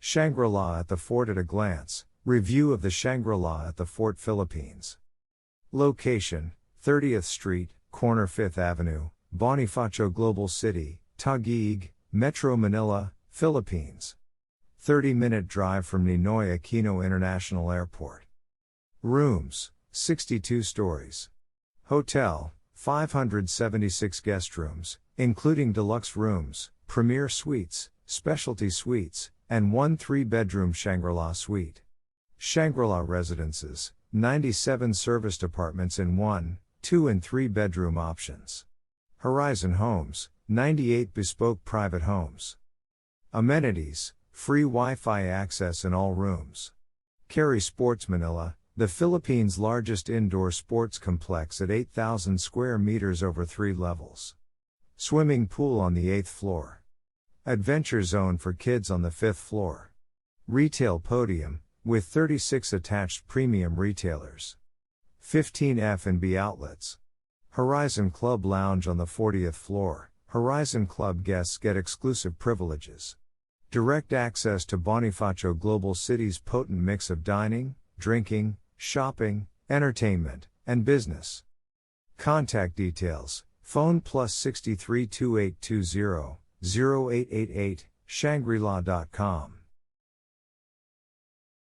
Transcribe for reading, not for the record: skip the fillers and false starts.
Shangri-La at the Fort at a glance. Review of the Shangri-La at the Fort, Philippines. Location: 30th Street, corner 5th Avenue, Bonifacio Global City, Taguig, Metro Manila, Philippines. 30-minute drive from Ninoy Aquino International Airport. Rooms: 62 stories. Hotel: 576 guest rooms, including deluxe rooms, premier suites, specialty suites, and one 3-bedroom Shangri-La Suite. Shangri-La Residences: 97 serviced apartments in 1, 2 and 3 bedroom options. Horizon Homes: 98 bespoke private homes. Amenities: free Wi-Fi access in all rooms. Kerry Sports Manila, the Philippines' largest indoor sports complex at 8,000 square meters over 3 levels. Swimming pool on the 8th floor. Adventure zone for kids on the 5th floor. Retail Podium, with 36 attached premium retailers. 15 F&B outlets. Horizon Club Lounge on the 40th floor. Horizon Club guests get exclusive privileges. Direct access to Bonifacio Global City's potent mix of dining, drinking, shopping, entertainment, and business. Contact details: phone +63 2820 0888, shangri-la.com.